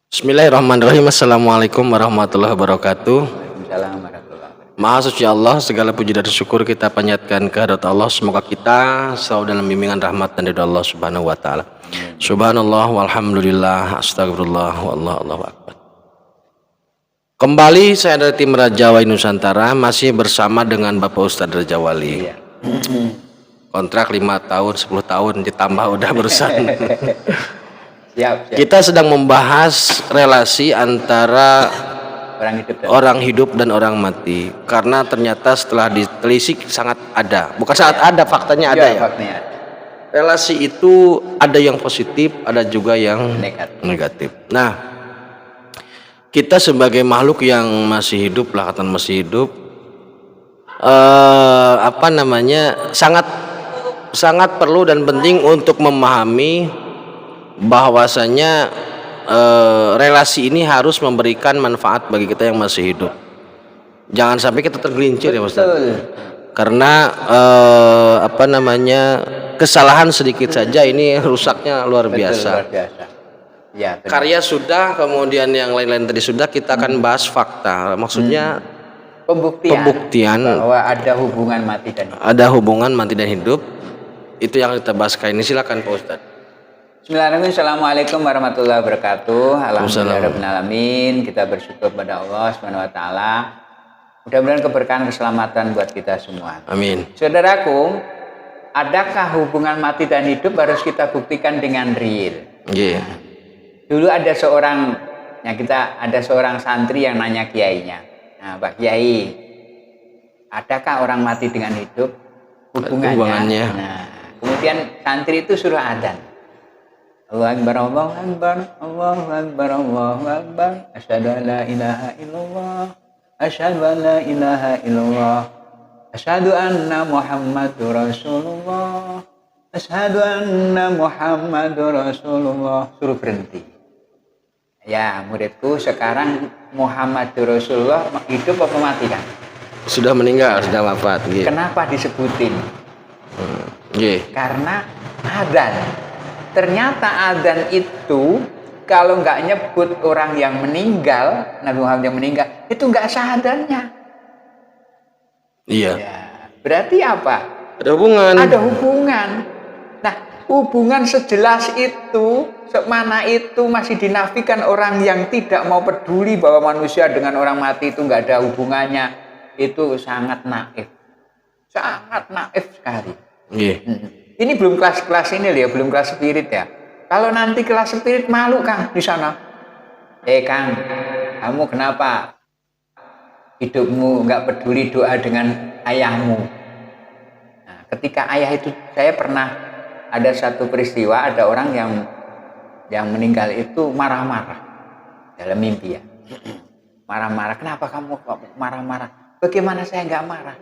Bismillahirrahmanirrahim. Assalamualaikum warahmatullahi wabarakatuh. Waalaikumsalam warahmatullahi wabarakatuh. Maha suci Allah, segala puji dan syukur kita panjatkan kehadirat Allah. Semoga kita selalu dalam bimbingan rahmat dan ridha Allah Subhanahu wa taala. Subhanallah walhamdulillah, astagfirullah wallahu akbar. Kembali saya dari tim Raja Wali Nusantara, masih bersama dengan Bapak Ustadz Raja Wali. Iya. Kontrak 5 tahun, 10 tahun ditambah udah berusan. Siap. Kita sedang membahas relasi antara orang hidup dan orang mati, karena ternyata setelah ditelisik sangat ada, bukan sangat ada, faktanya ada ya. Faktanya. Relasi itu ada yang positif, ada juga yang negatif. Nah, kita sebagai makhluk yang masih hidup lah, kata masih hidup, sangat perlu dan penting untuk memahami bahwasanya relasi ini harus memberikan manfaat bagi kita yang masih hidup. Jangan sampai kita tergelincir ya Ustaz. Karena kesalahan sedikit saja ini rusaknya luar biasa. Ya, karya sudah, kemudian yang lain-lain tadi sudah, kita akan bahas fakta. Maksudnya pembuktian bahwa ada hubungan mati dan hidup. Ada hubungan mati dan hidup. Itu yang kita bahas kali ini. Silakan Pak Ustaz. Bismillahirrahmanirrahim. Assalamualaikum warahmatullahi wabarakatuh. Alhamdulillahirrahmanirrahim. Kita bersyukur pada Allah Subhanahu wa taala. Mudah-mudahan keberkahan keselamatan buat kita semua. Amin. Saudaraku, adakah hubungan mati dan hidup harus kita buktikan dengan real? Yeah. Dulu ada seorang santri yang nanya kiainya. Nah, Pak Kiai, adakah orang mati dengan hidup hubungannya? Nah, kemudian santri itu suruh adzan. Allahu Akbar, Allahu Akbar, Allahu Akbar, Allahu Akbar. Asyhadu an la ilaha illallah. Asyhadu an la ilaha illallah. Asyhadu anna Muhammadur Rasulullah. Asyhadu anna Muhammadur Rasulullah. Suruh berhenti. Ya, muridku, sekarang Muhammadur Rasulullah hidup apa mati kan? Sudah meninggal, sudah wafat. Kenapa disebutin? Karena adzan. Ternyata adzan itu kalau nggak nyebut orang yang meninggal, Nabi Muhammad yang meninggal, itu nggak sah adzannya. Iya. Ya, berarti apa? Ada hubungan. Ada hubungan. Nah, hubungan sejelas itu, semana itu masih dinafikan orang yang tidak mau peduli bahwa manusia dengan orang mati itu nggak ada hubungannya. Itu sangat naif. Sangat naif sekali. Iya. Ini belum kelas-kelas ini ya, belum kelas spirit ya. Kalau nanti kelas spirit malu Kang di sana. Kang, kamu kenapa hidupmu nggak peduli doa dengan ayahmu? Nah, ketika ayah itu, saya pernah ada satu peristiwa, ada orang yang meninggal itu marah-marah dalam mimpi ya. Marah-marah. Kenapa kamu marah-marah? Bagaimana saya nggak marah?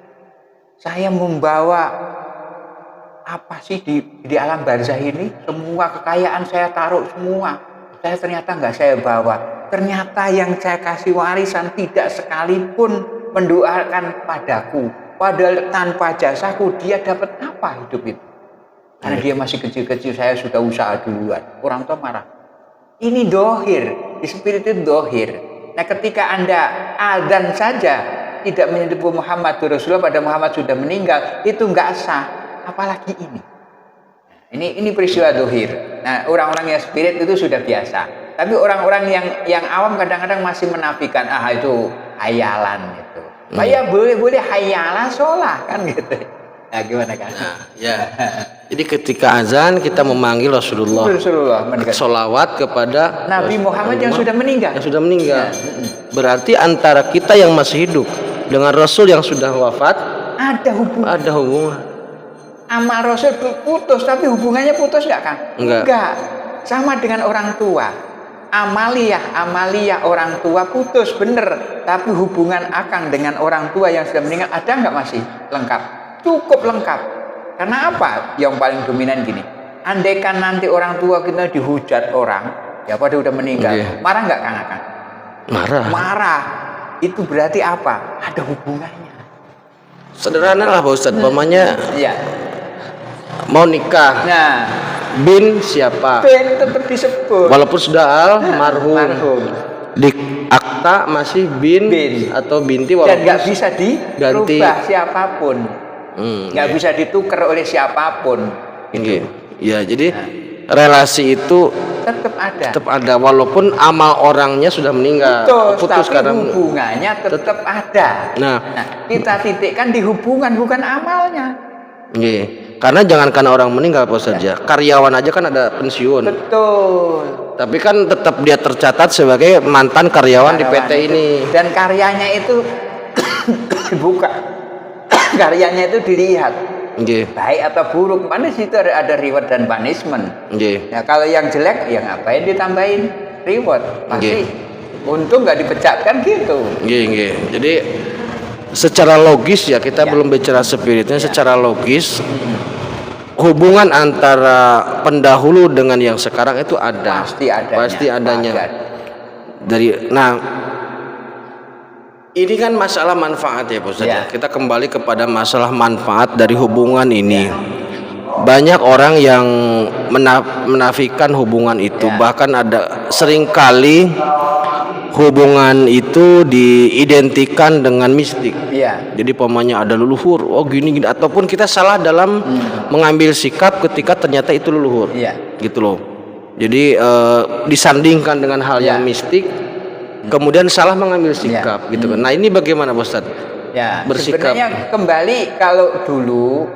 Saya membawa apa sih di alam barzah ini? Semua kekayaan saya taruh semua. Ternyata nggak saya bawa. Ternyata yang saya kasih warisan tidak sekalipun mendoakan padaku. Padahal tanpa jasaku dia dapat apa hidup itu? Karena dia masih kecil-kecil, saya sudah usaha duluan. Orang tua marah. Ini dohir, di spirit itu dohir. Nah, ketika Anda adzan saja tidak menyebut Muhammad Rasulullah, pada Muhammad sudah meninggal, itu nggak sah. Apalagi ini. Ini peristiwa dohir. Nah, orang-orang yang spirit itu sudah biasa. Tapi orang-orang yang awam kadang-kadang masih menafikan, itu hayalan gitu. Ya boleh hayalan sholat kan gitu. Nah, gimana kan? Nah, ya. Jadi ketika azan kita memanggil Rasulullah sholawat kepada Nabi Muhammad yang sudah meninggal. Ya. Berarti antara kita yang masih hidup dengan Rasul yang sudah wafat ada hubungan. Amal Rasul putus, tapi hubungannya putus nggak kan? Enggak. Sama dengan orang tua. Amaliyah orang tua putus bener, tapi hubungan akang dengan orang tua yang sudah meninggal ada nggak masih? Lengkap. Cukup lengkap. Karena apa? Yang paling dominan gini. Andaikan nanti orang tua kita dihujat orang, ya pada udah meninggal, marah nggak Kang Akang? Marah. Itu berarti apa? Ada hubungannya. Sederhana lah Pak Ustadz, pamannya mau nikah. Nah, bin siapa. bin tetap disebut. Walaupun sudah almarhum. Di akta masih bin atau binti, dan nggak bisa dirubah siapapun, nggak iya. bisa ditukar oleh siapapun gitu. Ya, jadi relasi itu tetap ada walaupun amal orangnya sudah meninggal. Putus, tapi karena hubungannya tetap ada. Nah, kita titikkan di hubungan bukan amalnya. Karena jangankan orang meninggal saja, karyawan aja kan ada pensiun. Betul. Tapi kan tetap dia tercatat sebagai mantan karyawan di PT ini. Dan karyanya itu dibuka. Karyanya itu dilihat. Baik atau buruk. Mana situ ada reward dan punishment. Ya, kalau yang jelek, ya ngapain ditambahin reward? Pasti untung nggak dipecatkan gitu. Jadi secara logis ya, kita belum bicara spiritnya. Secara logis hubungan antara pendahulu dengan yang sekarang itu ada, pasti adanya. Ini kan masalah manfaat ya, Ustaz. Kita kembali kepada masalah manfaat dari hubungan ini. Banyak orang yang menafikan hubungan itu, bahkan ada seringkali hubungan itu diidentikan dengan mistik. Jadi pemanya ada leluhur, gini, ataupun kita salah dalam mengambil sikap ketika ternyata itu leluhur, gitu loh. Jadi disandingkan dengan hal yang mistik, kemudian salah mengambil sikap, gitu kan. Nah, ini bagaimana, Ustaz? Bersikap. Sebenarnya kembali kalau dulu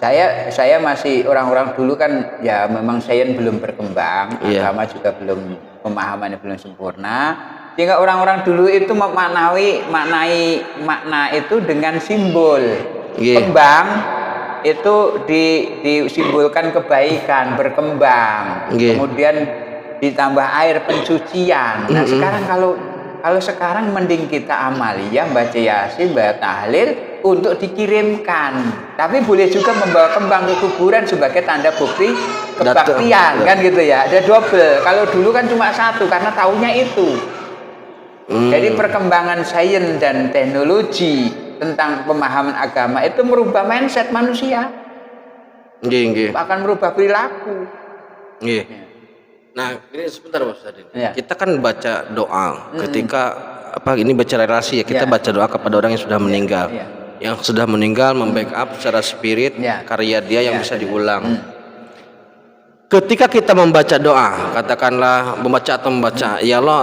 saya masih orang-orang dulu kan ya memang sains belum berkembang, agama juga belum, pemahamannya belum sempurna, sehingga orang-orang dulu itu maknai makna itu dengan simbol. Kembang itu disimbolkan kebaikan, berkembang, kemudian ditambah air pencucian. Nah, sekarang kalau sekarang mending kita amaliyah, baca yasin, baca tahlil untuk dikirimkan. Tapi boleh juga membawa kembang ke kuburan sebagai tanda bukti kebaktian, kan gitu ya. Ada double. Kalau dulu kan cuma satu karena taunya itu. Jadi perkembangan sains dan teknologi tentang pemahaman agama itu merubah mindset manusia. Akan merubah perilaku. Nah, ini sebentar, Ustaz. Kita kan baca doa ketika ini baca relasi ya, kita baca doa kepada orang yang sudah meninggal. Yang sudah meninggal membackup secara spirit karya dia yang bisa diulang. Ketika kita membaca doa, katakanlah membaca, ya Allah,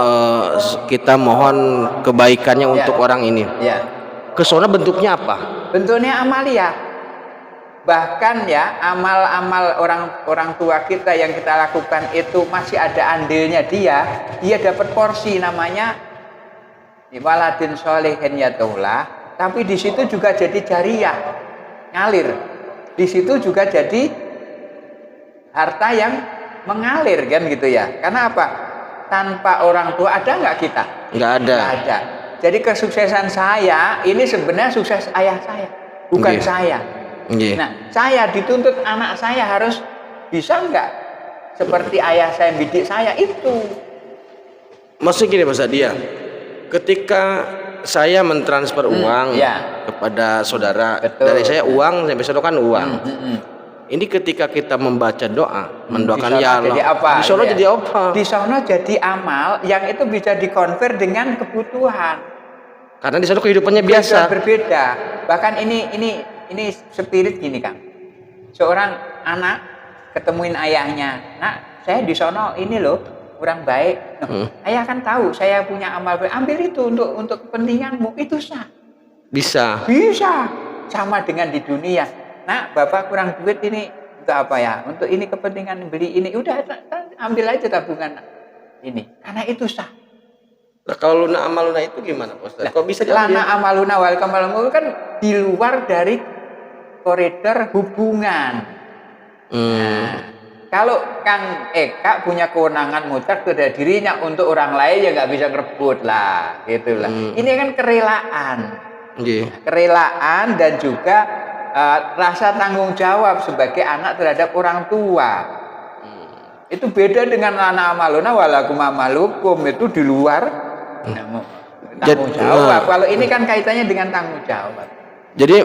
kita mohon kebaikannya untuk orang ini. Kesana bentuknya apa? Bentuknya amalia. Bahkan ya, amal-amal orang tua kita yang kita lakukan itu masih ada andilnya dia dapat porsi, namanya waladin sholihin yatullah. Tapi di situ juga jadi jariyah, ngalir. Di situ juga jadi harta yang mengalir, kan gitu ya. Karena apa? Tanpa orang tua ada nggak kita? Nggak ada. Nggak ada. Jadi kesuksesan saya ini sebenarnya sukses ayah saya, bukan saya. Nah, saya dituntut anak saya harus bisa nggak seperti ayah saya bidik saya itu. Maksudnya gini, Mas Adia, ketika saya mentransfer uang kepada saudara, dari saya uang sampai saudara kan uang. Ini ketika kita membaca doa, mendoakan ya Allah. Di sono jadi apa? Di sono jadi amal yang itu bisa dikonvert dengan kebutuhan. Karena di sono kehidupannya biasa. Berbeda. Bahkan ini spirit gini, Kang. Seorang anak ketemuin ayahnya, "Nak, saya di sono ini loh, orang baik." Ayah kan tahu saya punya amal baik, ambil itu untuk kepentinganmu, itu sah. Bisa. Sama dengan di dunia. Nak, Bapak kurang duit ini untuk apa ya? Untuk ini kepentingan beli ini, udah ambil aja tabungan ini. Karena itu sah. Nah, kalau luna amaluna itu gimana, Ustaz? Kok bisa lana amaluna wal kamalmu kan di luar dari koridor hubungan. Nah, kalau Kang Eka punya kewenangan mutlak pada dirinya untuk orang lain ya nggak bisa ngerebut lah, gitulah. Ini kan kerelaan, kerelaan dan juga rasa tanggung jawab sebagai anak terhadap orang tua. Itu beda dengan lana amaluna walakum amalukum, itu di luar tanggung jawab. Kalau ini kan kaitannya dengan tanggung jawab. Jadi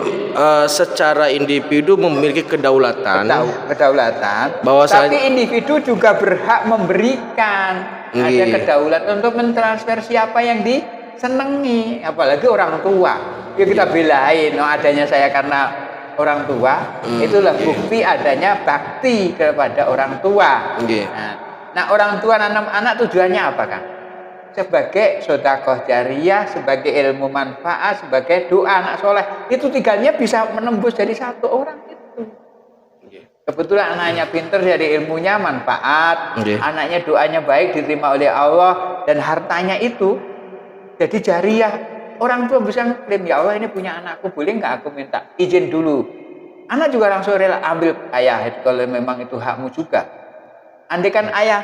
secara individu memiliki kedaulatan. Kedaulatan. Bahwasanya- Tapi individu juga berhak memberikan. Ada Iya. kedaulatan untuk mentransfer siapa yang disenangi, apalagi orang tua. Ya kita belain, adanya saya karena orang tua, itulah bukti adanya bakti kepada orang tua. Iya. Nah, orang tua nanam anak tujuannya apa kan? Sebagai sedekah jariyah, sebagai ilmu manfaat, sebagai doa anak soleh. Itu tiganya bisa menembus dari satu orang itu. Kebetulan anaknya pinter, jadi ilmunya manfaat, anaknya doanya baik, diterima oleh Allah, dan hartanya itu jadi jariyah. Orang tua bisa ngeklaim, ya Allah ini punya anakku, boleh nggak aku minta izin dulu? Anak juga langsung rela ambil, ayah kalau memang itu hakmu juga. Andai kan ayah,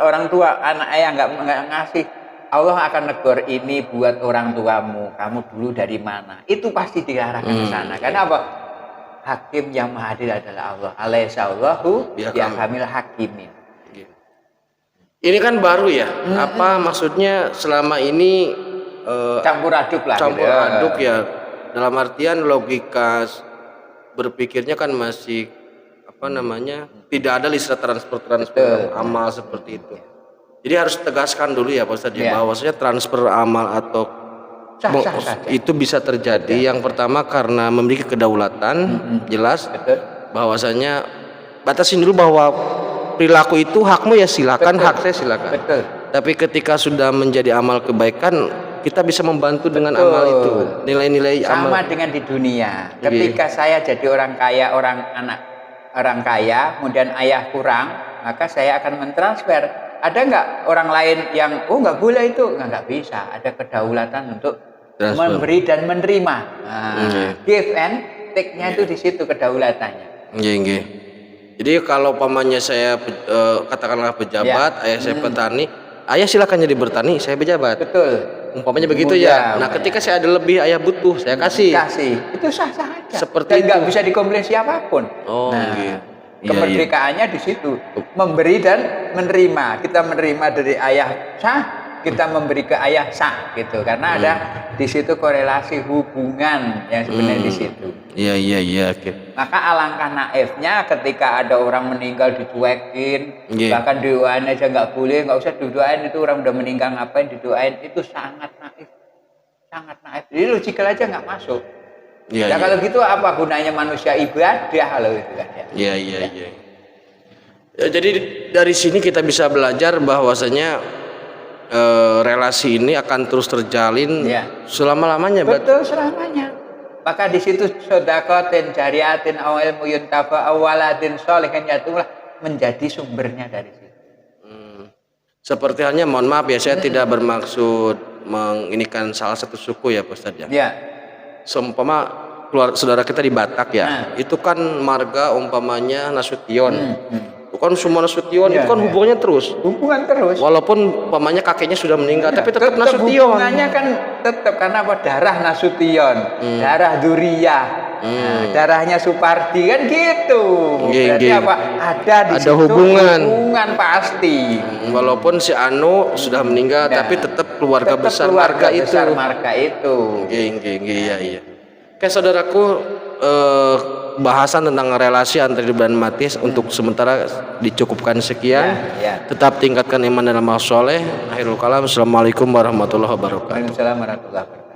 orang tua, anak ayah nggak ngasih, Allah akan negor ini buat orang tuamu, kamu dulu dari mana? Itu pasti diarahkan ke sana. Karena apa? Hakim yang maha adil adalah Allah. Alaihissallahu bihakamil hakimin. Ini kan baru ya. Apa maksudnya selama ini campur aduk lah. Campur gitu. aduk ya. Dalam artian logika berpikirnya kan masih tidak ada istilah transfer amal seperti itu. Jadi harus tegaskan dulu ya Pak Ustadz, bahwasanya transfer amal atau sah. Itu bisa terjadi. Yang pertama karena memiliki kedaulatan, jelas. Bahwasanya batasin dulu bahwa perilaku itu hakmu ya silakan, hak saya silakan. Betul. Tapi ketika sudah menjadi amal kebaikan, kita bisa membantu dengan amal itu. Nilai-nilai amal. Sama dengan di dunia. Ketika saya jadi orang kaya, orang kaya, kemudian ayah kurang, maka saya akan mentransfer. Ada nggak orang lain yang nggak boleh itu? Nggak bisa. Ada kedaulatan untuk transfer, memberi dan menerima. Give and take-nya itu di situ kedaulatannya. Jadi kalau pamannya saya katakanlah pejabat, ayah saya petani, ayah silakan jadi bertani, saya pejabat. Betul. Umpamanya begitu ya. Nah, ketika saya ada lebih, ayah butuh, saya kasih. Itu sah-sah aja. Seperti dan nggak bisa dikomplain siapapun. Kemerdekaannya di situ, memberi dan menerima. Kita menerima dari ayah sah, kita memberi ke ayah sah gitu. Karena ada di situ korelasi hubungan yang sebenarnya di situ. Iya. Maka alangkah naifnya ketika ada orang meninggal dicuekin, bahkan doain aja nggak boleh, nggak usah didoain, itu orang udah meninggal ngapain didoain, itu sangat naif. Jadi logikal aja nggak masuk. Kalau gitu apa gunanya manusia ibadah kalau itu kan ya. Iya. Ya, jadi dari sini kita bisa belajar bahwasanya relasi ini akan terus terjalin selama-lamanya. Betul, selamanya. Maka di situ sedekatin jariatin aw ilmu yuntafa aw waladin sholihin yatullah menjadi sumbernya dari situ. Seperti halnya, mohon maaf ya, saya tidak bermaksud menginikan salah satu suku ya Pak Ustadz ya. Seumpama saudara kita di Batak ya, itu kan marga umpamanya Nasution. Itu kan semua Nasution, itu kan hubungannya terus. Walaupun umpamanya kakeknya sudah meninggal, tapi tetap Nasution. Hubungannya kan tetap karena apa? Darah Nasution, darah Duriyah. Darahnya Supardi kan gitu. Berarti apa? Ada di situ hubungan pasti. Walaupun si Anu sudah meninggal, tapi tetap keluarga besar marga itu. Iya. Oke saudaraku, bahasan tentang relasi antara hidup dan mati untuk sementara dicukupkan sekian. Tetap tingkatkan iman dan amal soleh. Akhirul kalam. Assalamualaikum warahmatullahi wabarakatuh. Waalaikumsalam warahmatullahi wabarakatuh.